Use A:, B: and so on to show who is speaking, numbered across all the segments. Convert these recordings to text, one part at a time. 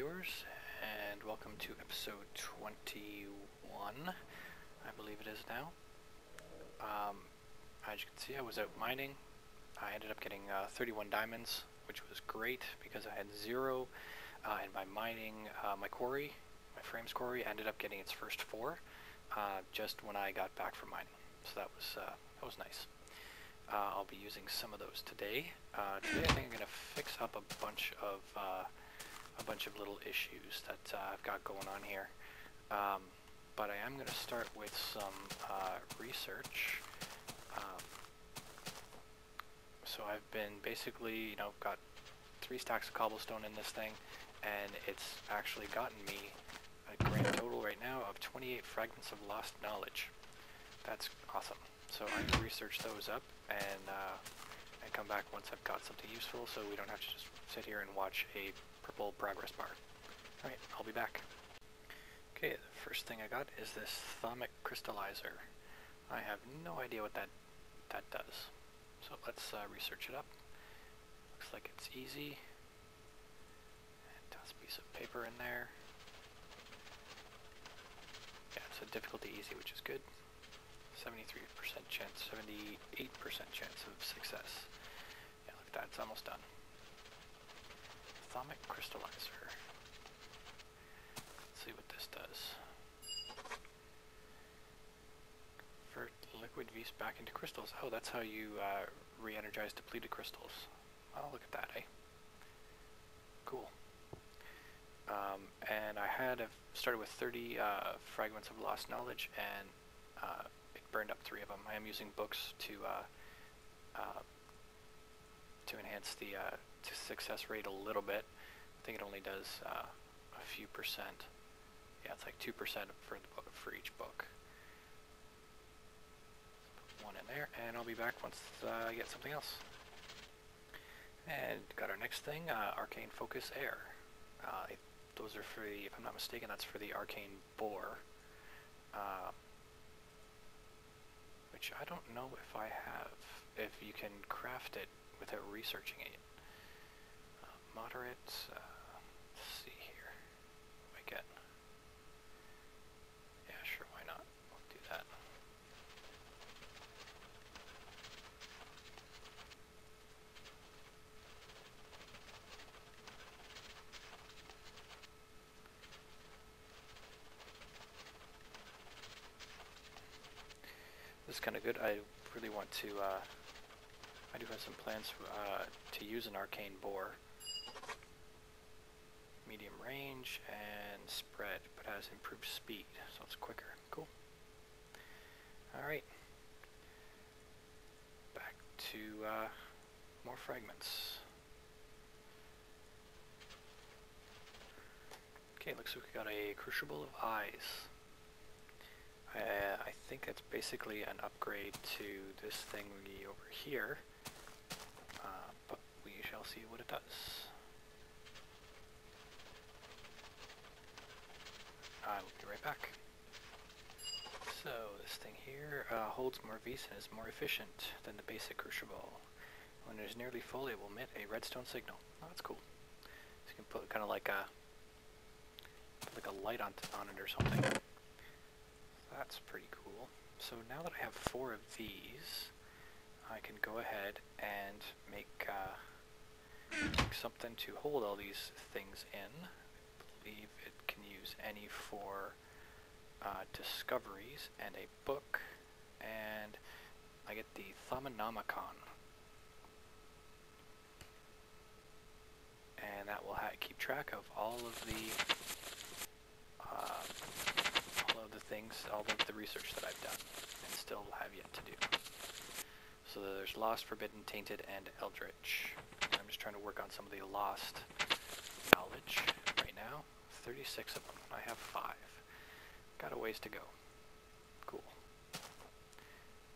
A: viewers, and welcome to episode 21, I believe it is now. As you can see, I was out mining. I ended up getting 31 diamonds, which was great because I had 0, and by mining my quarry, my frames quarry, ended up getting its first 4 just when I got back from mining. So that was nice. I'll be using some of those today. Today I think I'm going to fix up a bunch of little issues that I've got going on here. But I am going to start with some research. So I've been basically, got 3 stacks of cobblestone in this thing, and it's actually gotten me a grand total right now of 28 fragments of lost knowledge. That's awesome. So I'm going to research those up and come back once I've got something useful, so we don't have to just sit here and watch a purple progress bar. Alright, I'll be back. Okay, the first thing I got is this Thaumcraft crystallizer. I have no idea what that does. So let's research it up. Looks like it's easy. And toss a piece of paper in there. Yeah, it's a difficulty easy, which is good. 73% chance, 78% chance of success. Yeah, look at that, it's almost done. Thaumcraft crystallizer. Let's see what this does. Convert liquid vis back into crystals. Oh, that's how you re-energize depleted crystals. Oh, look at that, eh? Cool. And I started with 30 fragments of lost knowledge, and it burned up 3 of them. I am using books to enhance the success rate a little bit. I think it only does a few percent. Yeah, it's like 2% for the book, for each book. Put 1 in there, and I'll be back once I get something else. And got our next thing, Arcane Focus Air. Those are for the, if I'm not mistaken, that's for the Arcane Boar. Which I don't know if I have, if you can craft it without researching it. Moderate, let's see here, what do I get? Yeah, sure, why not? We'll do that. This is kind of good. I really want to, I do have some plans to use an arcane boar. Medium range and spread, but has improved speed, so it's quicker. Cool. Alright. Back to more fragments. Okay, looks like we got a Crucible of Eyes. I think that's basically an upgrade to this thingy over here, but we shall see what it does. I will be right back. So this thing here holds more vis and is more efficient than the basic Crucible. When it is nearly full, it will emit a redstone signal. Oh, that's cool. So you can put kind of like a light on it or something. That's pretty cool. So now that I have 4 of these, I can go ahead and make something to hold all these things in. I believe it can use any 4 discoveries and a book, and I get the Thaumanomicon. And that will keep track of all of the research that I've done and still have yet to do. So there's Lost, Forbidden, Tainted, and Eldritch. I'm just trying to work on some of the lost knowledge right now. 36 of them. I have 5. Got a ways to go. Cool.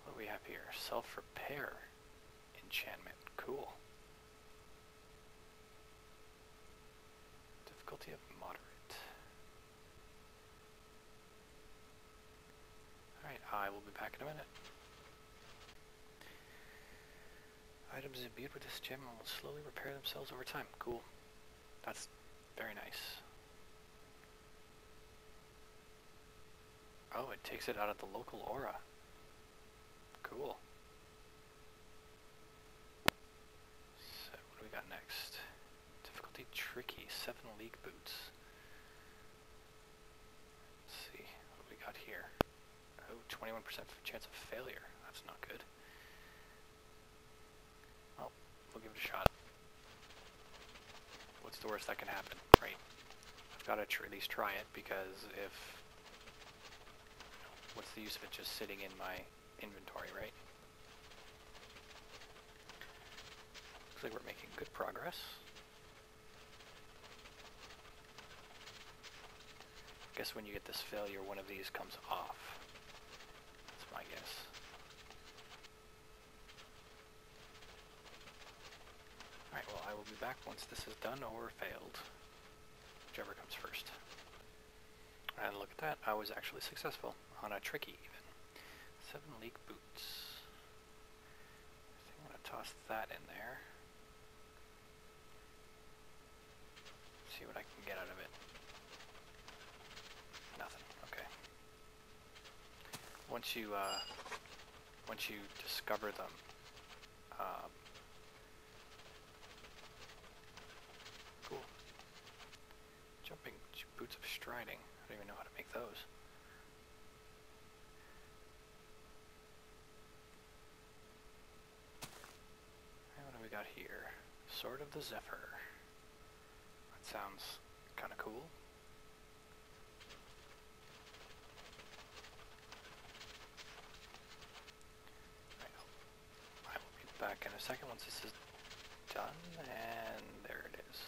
A: What do we have here? Self-repair enchantment. Cool. Difficulty of moderate. Alright, I will be back in a minute. Items imbued with this gem will slowly repair themselves over time. Cool. That's very nice. Oh, it takes it out of the local aura. Cool. So, what do we got next? Difficulty tricky, 7 league boots. Let's see, what do we got here? Oh, 21% chance of failure. That's not good. Well, we'll give it a shot. What's the worst that can happen, right? I've got to at least try it, because if... what's the use of it just sitting in my inventory, right? Looks like we're making good progress. I guess when you get this failure, one of these comes off. That's my guess. Alright, well, I will be back once this is done or failed. Whichever comes first. And look at that, I was actually successful. On a tricky, even. 7 league boots. I think I'm going to toss that in there. See what I can get out of it. Nothing. Okay. Once you discover them, cool. Jumping boots of striding. I don't even know how to make those. And what do we got here? Sword of the Zephyr. That sounds kind of cool. I will be back in a second once this is done, and there it is.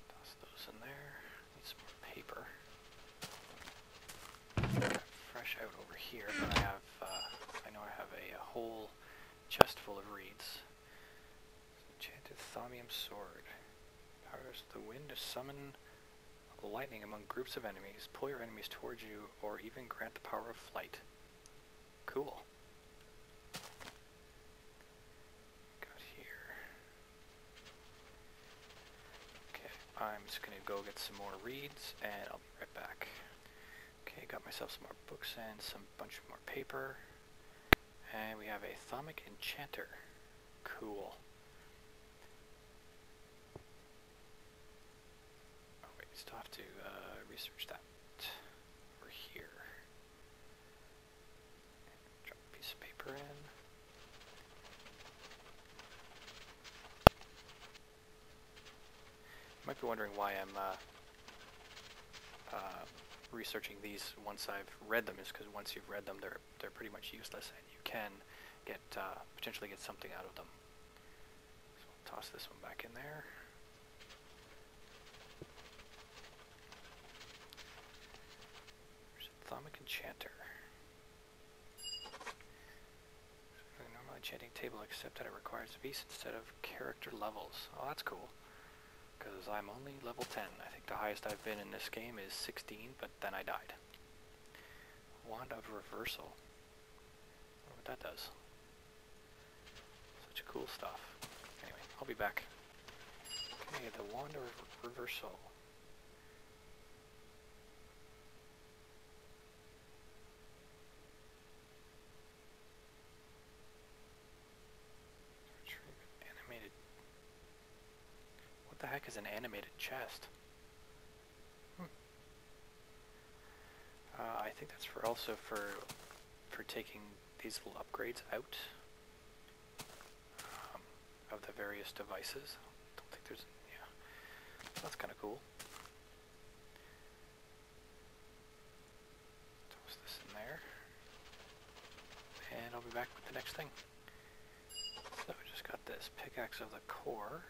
A: Toss those in there. Need some more paper. Fresh out over here, but I know I have a whole chest full of reeds. Enchanted Thaumium Sword. Powers the wind to summon lightning among groups of enemies, pull your enemies towards you, or even grant the power of flight. Cool. Got here. Okay, I'm just gonna go get some more reeds, and I'll be right back. Okay, got myself some more books and some bunch more paper. And we have a Thaumic Enchanter. Cool. Oh wait, still have to research that over here. Drop a piece of paper in. You might be wondering why I'm researching these once I've read them, is because once you've read them, they're pretty much useless, and you can get potentially get something out of them. So I'll toss this one back in there. There's a Thaumic Enchanter. A normal enchanting table, except that it requires beasts instead of character levels. Oh, that's cool. Because I'm only level 10. I think the highest I've been in this game is 16, but then I died. Wand of Reversal. I wonder what that does. Such cool stuff. Anyway, I'll be back. Okay, the Wand of Reversal. Animated. What the heck is an animated chest? I think that's also for taking these little upgrades out of the various devices. I don't think there's, yeah. So that's kind of cool. Toss this in there, and I'll be back with the next thing. So I just got this pickaxe of the core.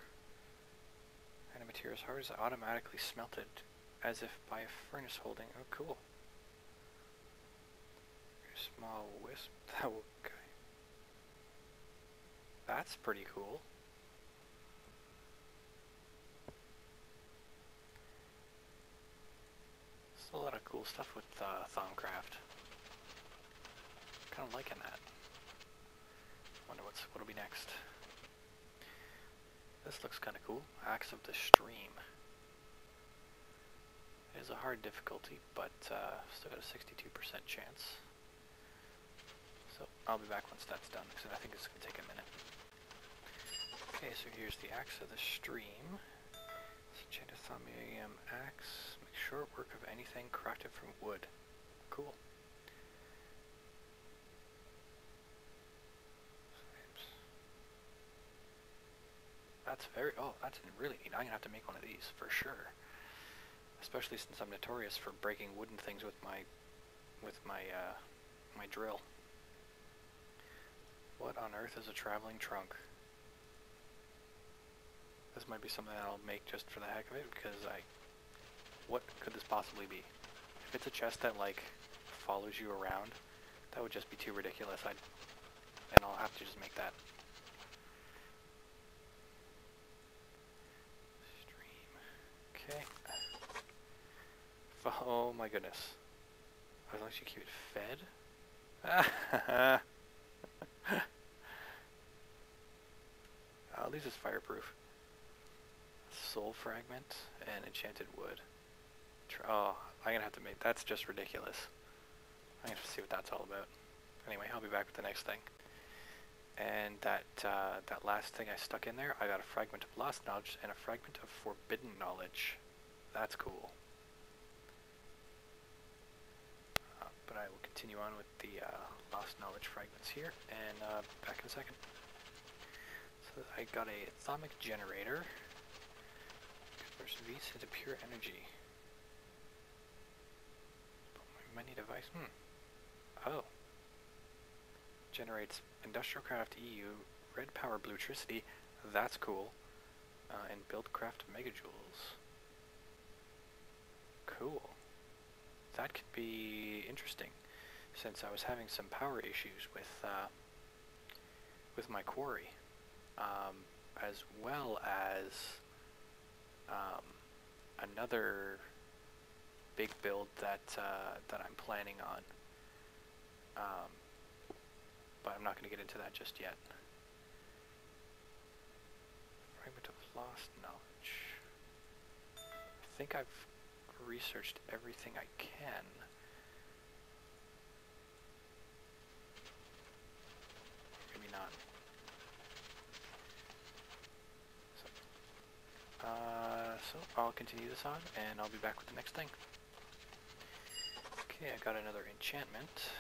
A: And the materials hard is automatically smelted as if by a furnace holding. Oh, cool. Small wisp. Okay. That's pretty cool. There's a lot of cool stuff with Thaumcraft. Kind of liking that. Wonder what'll be next. This looks kind of cool. Axe of the Stream. It is a hard difficulty, but still got a 62% chance. So I'll be back once that's done, because I think it's going to take a minute. Okay, so here's the axe of the stream. Enchanted Thaumcraft axe. Make short work of anything crafted from wood. Cool. That's that's really neat. I'm going to have to make one of these, for sure. Especially since I'm notorious for breaking wooden things with my drill. What on earth is a traveling trunk? This might be something that I'll make just for the heck of it, because what could this possibly be? If it's a chest that, like, follows you around, that would just be too ridiculous. And I'll have to just make that. Stream. Okay. Oh my goodness. As long as you keep it fed? At least it's fireproof. Soul fragment and enchanted wood. Oh, I'm gonna have to make. That's just ridiculous. I'm gonna have to see what that's all about. Anyway, I'll be back with the next thing. And that last thing I stuck in there, I got a fragment of lost knowledge and a fragment of forbidden knowledge. That's cool. But I will continue on with the lost knowledge fragments here, and back in a second. So I got a atomic generator. Converts V's into pure energy. My mini device. Oh. Generates Industrialcraft EU, red power bluetricity. That's cool. And Buildcraft megajoules. Cool. That could be interesting, since I was having some power issues with my quarry, as well as another big build that I'm planning on. But I'm not going to get into that just yet. Fragment of lost knowledge. I think I've researched everything I can. Maybe not. So I'll continue this on, and I'll be back with the next thing. Okay, I got another enchantment.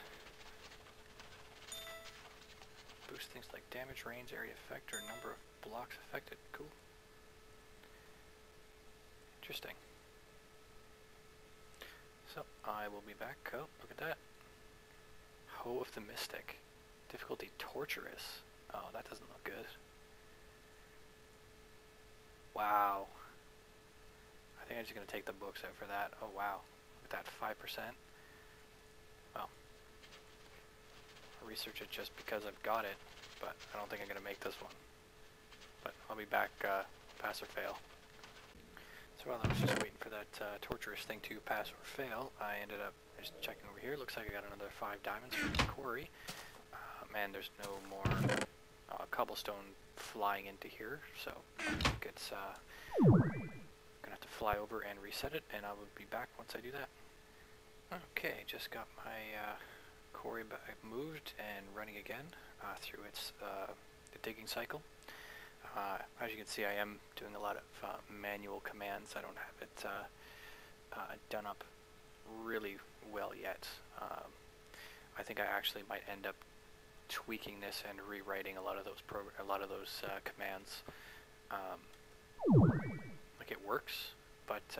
A: Boost things like damage, range, area effect, or number of blocks affected. Cool. Interesting. So, I will be back. Oh, look at that. Hoe of the Mystic. Difficulty torturous. Oh, that doesn't look good. Wow. I think I'm just going to take the books out for that. Oh, wow. Look at that, 5%. Well, I'll research it just because I've got it, but I don't think I'm going to make this one. But I'll be back, pass or fail. So while I was just waiting for that torturous thing to pass or fail, I ended up just checking over here. Looks like I got another 5 diamonds from the quarry. And there's no more cobblestone flying into here, so I think it's gonna have to fly over and reset it, and I will be back once I do that. Okay, just got my quarry moved and running again through its the digging cycle. As you can see, I am doing a lot of manual commands. I don't have it done up really well yet. I think I actually might end up tweaking this and rewriting a lot of those commands. Like, it works, but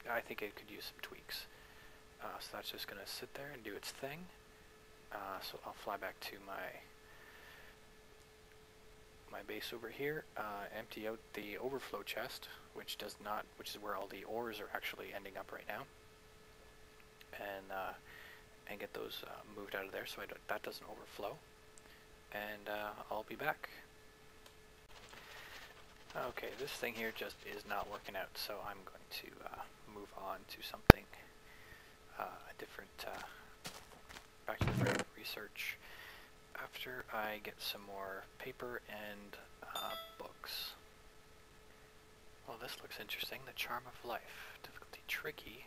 A: I think it could use some tweaks. So that's just gonna sit there and do its thing. So I'll fly back to my base over here, empty out the overflow chest, which is where all the ores are actually ending up right now, and get those moved out of there so that doesn't overflow, and I'll be back. Okay, this thing here just is not working out, so I'm going to move on to something different, back to the research, after I get some more paper and books. Well, this looks interesting. The Charm of Life. Difficulty tricky.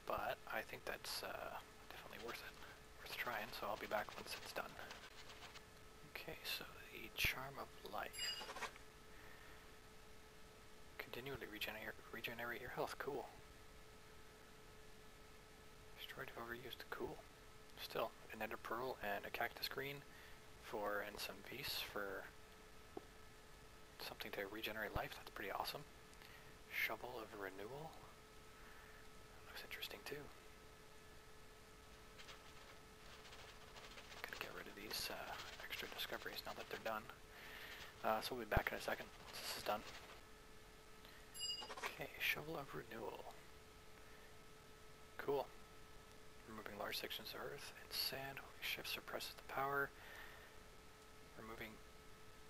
A: But I think that's definitely worth it. Worth trying, so I'll be back once it's done. Okay, so the Charm of Life. Continually regenerate your health. Cool. Destroyed if overused. Cool. Still, an ender pearl and a cactus green and some vis for something to regenerate life. That's pretty awesome. Shovel of renewal. Looks interesting too. Gotta get rid of these extra discoveries now that they're done. So we'll be back in a second once this is done. Okay, shovel of renewal. Cool. Removing large sections of earth and sand. Holy shift suppresses the power. Removing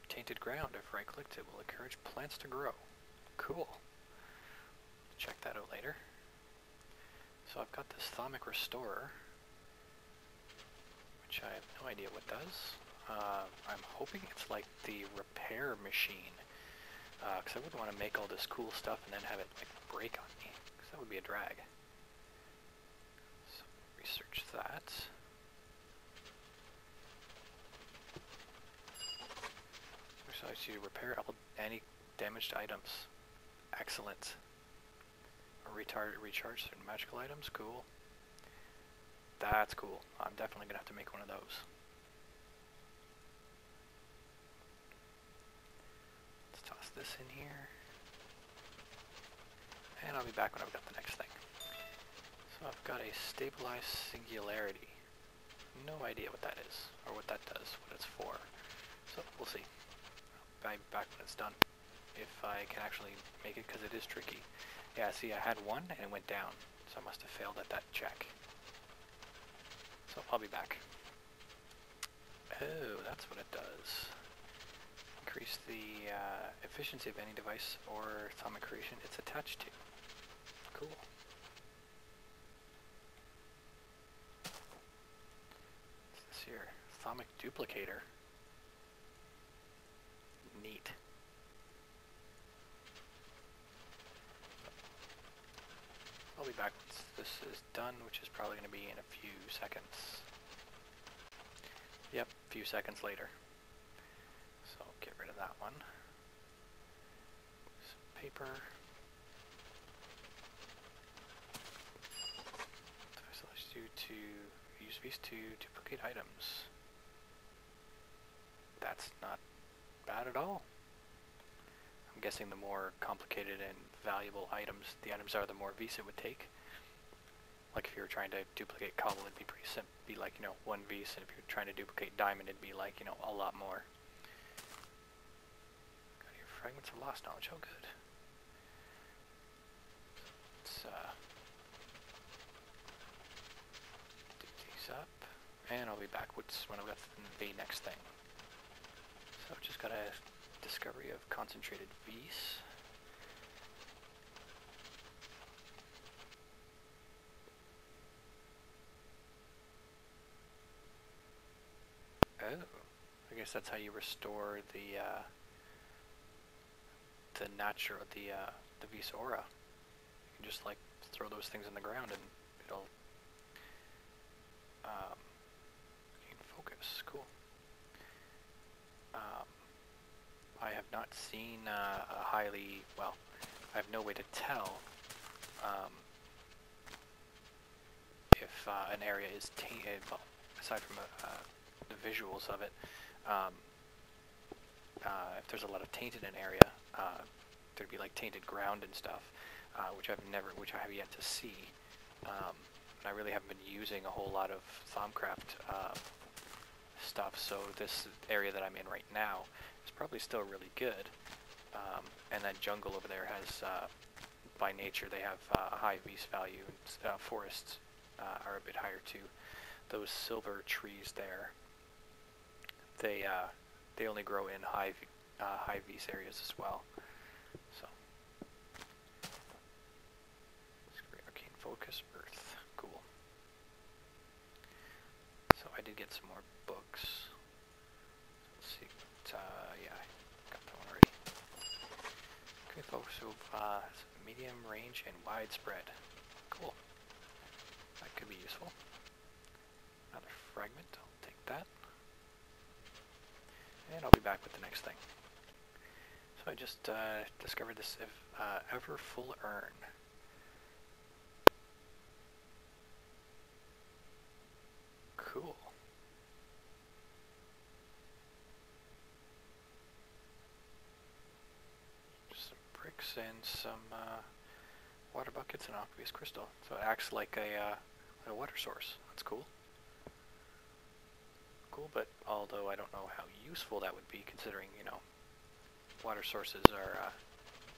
A: tainted ground. If right-clicked, it will encourage plants to grow. Cool. Check that out later. So I've got this Thaumic Restorer, which I have no idea what does. I'm hoping it's like the repair machine, because I wouldn't want to make all this cool stuff and then have it like break on me, because that would be a drag. So research that. So I should repair any damaged items. Excellent. Recharge certain magical items. Cool. That's cool. I'm definitely gonna have to make one of those. Let's toss this in here. And I'll be back when I've got the next thing. So I've got a stabilized singularity. No idea what that is, or what that does, what it's for. So we'll see. I'll be back when it's done. If I can actually make it, because it is tricky. Yeah, see, I had one and it went down, so I must have failed at that check. So I'll be back. Oh, that's what it does. Increase the efficiency of any device or Thaumic creation it's attached to. Cool. What's this here? Thaumic duplicator. Neat. I'll be back once this is done, which is probably going to be in a few seconds. Yep, a few seconds later. So I'll get rid of that one. Some paper. So I select you to use these to duplicate items. That's not bad at all. I'm guessing the more complicated and valuable items the items are, the more vis it would take. Like if you were trying to duplicate cobble, it'd be pretty simple. Be like, you know, one vis, and if you're trying to duplicate diamond, it'd be like, you know, a lot more. Got your fragments of lost knowledge. Oh, good. Let's dig these up, and I'll be back when I've got the next thing. So I've just got a discovery of concentrated vis. Oh, I guess that's how you restore the vis aura. You can just like throw those things in the ground and it'll gain focus. Cool. I have not seen a highly, well, I have no way to tell if an area is tainted, well, aside from the visuals of it, if there's a lot of taint in an area, there'd be like tainted ground and stuff, which I have yet to see. And I really haven't been using a whole lot of Thaumcraft stuff, so this area that I'm in right now is probably still really good. And that jungle over there has, by nature, they have high vis value. Forests are a bit higher too. Those silver trees there, they only grow in high vis areas as well. So, arcane focus, earth, cool. So I did get some more books. Let's see, yeah, I got that one already. Okay, folks, so medium range and widespread. Cool. That could be useful. Another fragment, I'll take that. And I'll be back with the next thing. So I just discovered this ever full urn. Cool. Just some bricks and some water buckets and aqueous crystal. So it acts like a water source. That's cool. Cool, but although I don't know how useful that would be, considering, you know, water sources are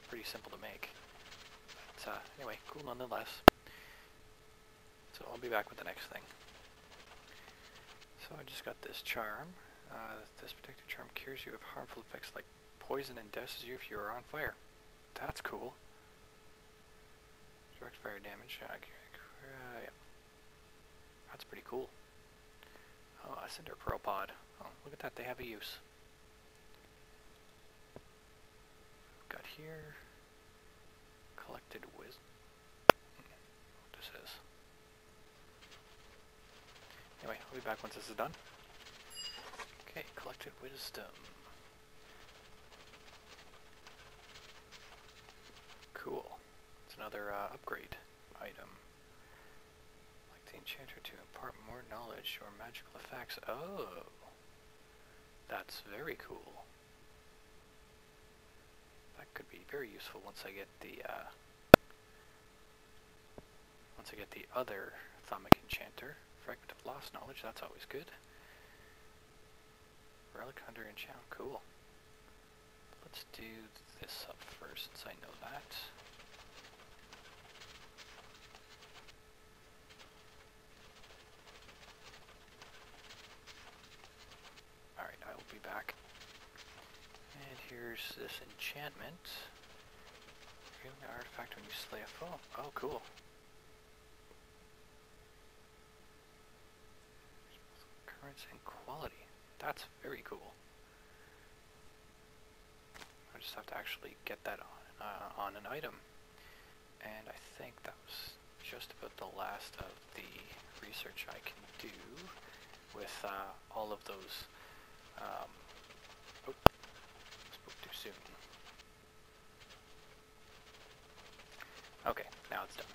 A: pretty simple to make. But anyway, cool nonetheless. So I'll be back with the next thing. So I just got this charm. This protective charm cures you of harmful effects like poison and dousses you if you are on fire. That's cool. Direct fire damage. Yeah. That's pretty cool. Oh, a cinder pearl pod. Oh, look at that. They have a use. Got here. Collected wisdom. What this is. Anyway, I'll be back once this is done. Okay, collected wisdom. Cool. It's another upgrade item. Like the enchanter to impart more knowledge or magical effects. Oh, that's very cool. That could be very useful once I get the other Thaumic enchanter. Fragment of lost knowledge. That's always good. Relic hunter enchant. Cool. Let's do this up first, since I know that. Alright, I will be back. And here's this enchantment. Healing the artifact when you slay a foe. Oh, cool. Occurrence and quality. That's very cool. I just have to actually get that on an item. And I think that was just about the last of the research I can do with all of those. Oh, spoke too soon. Okay, now it's done.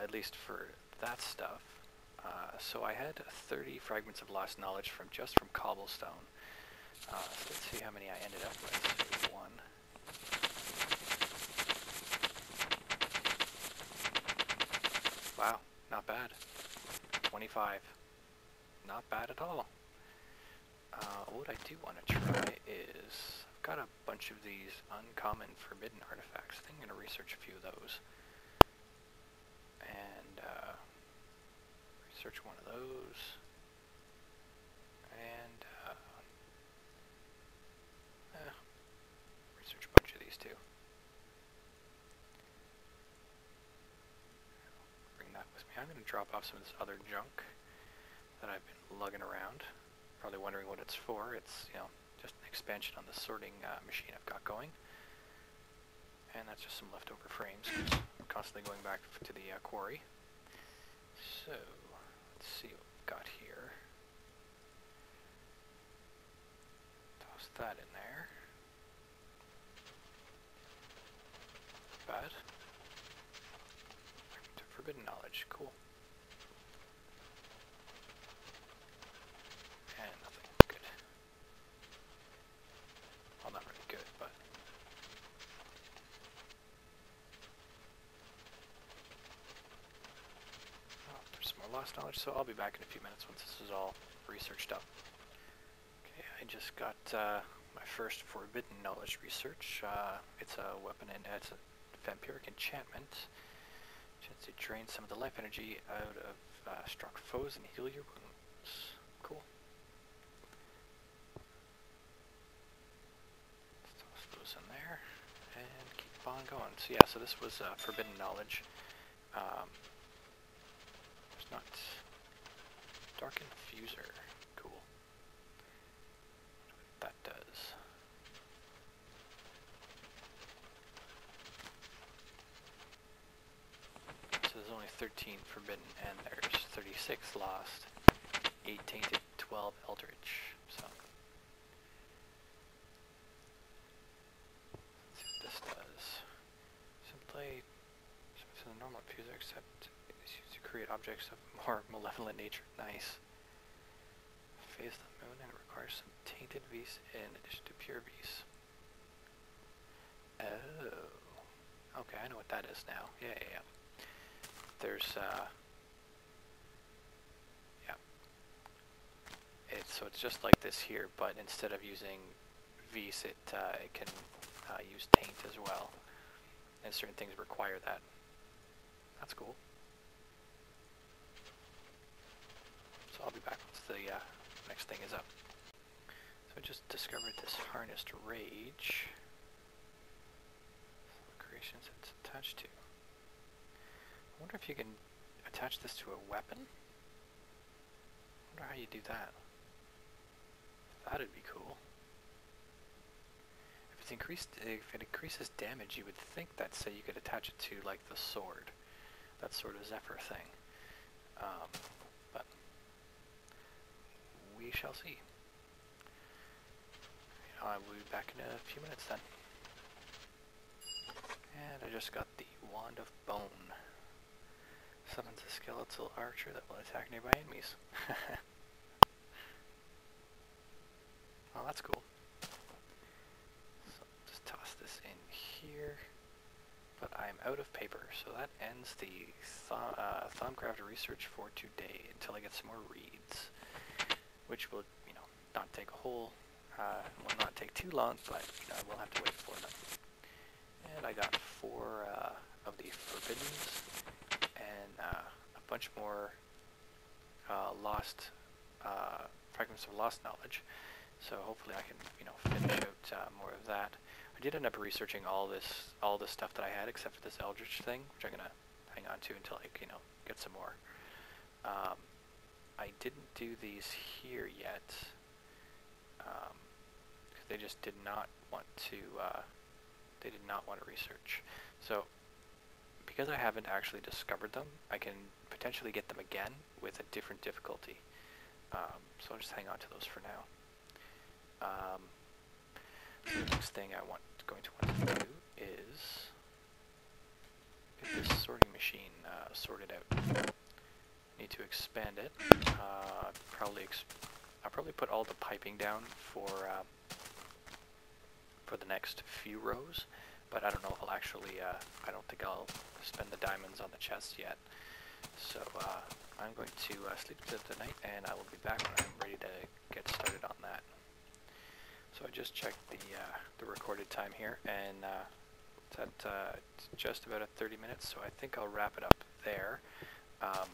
A: At least for that stuff. So I had 30 fragments of lost knowledge from cobblestone. So let's see how many I ended up with. 1. Wow, not bad. 25. Not bad at all. What I do want to try is, I've got a bunch of these uncommon forbidden artifacts. I think I'm going to research a few of those. And research one of those. And research a bunch of these too. Bring that with me. I'm going to drop off some of this other junk that I've been lugging around. Probably wondering what it's for. It's, you know, just an expansion on the sorting machine I've got going. And that's just some leftover frames, because I'm constantly going back to the quarry. So, let's see what we've got here. Toss that in there. Bad. Forbidden knowledge, cool. And nothing, good. Well, not really good, but... Oh, there's some more lost knowledge, so I'll be back in a few minutes once this is all researched up. Okay, I just got my first forbidden knowledge research. It's a weapon and it's a vampiric enchantment. Chance to drain some of the life energy out of struck foes and heal your wounds. Cool. Let's toss those in there and keep on going. So yeah, so this was forbidden knowledge. There's not dark infuser. Cool. What that does. 13 forbidden, and there's 36 lost, 8 tainted, 12 eldritch. So let's see what this does. Simply, so the normal fuser except is used to create objects of more malevolent nature. Nice. Phase the moon and requires some tainted vis in addition to pure vis. Oh. Okay, I know what that is now. Yeah. There's, yeah. So it's just like this here, but instead of using vis, it can use taint as well. And certain things require that. That's cool. So I'll be back once the next thing is up. So I just discovered this harnessed rage. Creations it's attached to. I wonder if you can attach this to a weapon? I wonder how you do that. That'd be cool. If it increases damage, you would think that, say, you could attach it to, like, the sword. That sort of Zephyr thing. But we shall see. I will be back in a few minutes then. And I just got the Wand of Bone. Summons a skeletal archer that will attack nearby enemies. Well, that's cool. So just toss this in here. But I'm out of paper, so that ends the Thaumcraft research for today until I get some more reads, which will, not take a whole, will not take too long, but I will have to wait for them. And I got 4 of the Forbiddens and a bunch more lost fragments of lost knowledge. So hopefully I can, finish out more of that. I did end up researching all the stuff that I had except for this Eldritch thing, which I'm gonna hang on to until I, get some more. I didn't do these here yet. They just did not want to. They did not want to research. So because I haven't actually discovered them, I can potentially get them again with a different difficulty. So I'll just hang on to those for now. The next thing I'm going to want to do is get this sorting machine sorted out. Need to expand it. I'll probably put all the piping down for the next few rows, but I don't know if I'll actually. I don't think I'll spend the diamonds on the chest yet. So I'm going to sleep tonight, and I will be back when I'm ready to get started on that. So I just checked the recorded time here, and it's at just about at 30 minutes, so I think I'll wrap it up there. I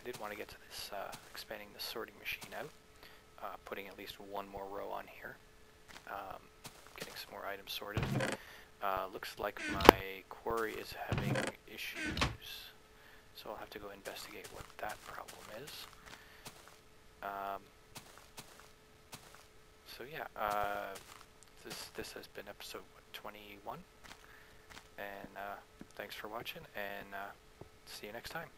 A: did want to get to this expanding the sorting machine out, putting at least one more row on here, getting some more items sorted. Looks like my quarry is having issues, so I'll have to go investigate what that problem is. So yeah, this has been episode 21, and thanks for watching, and see you next time.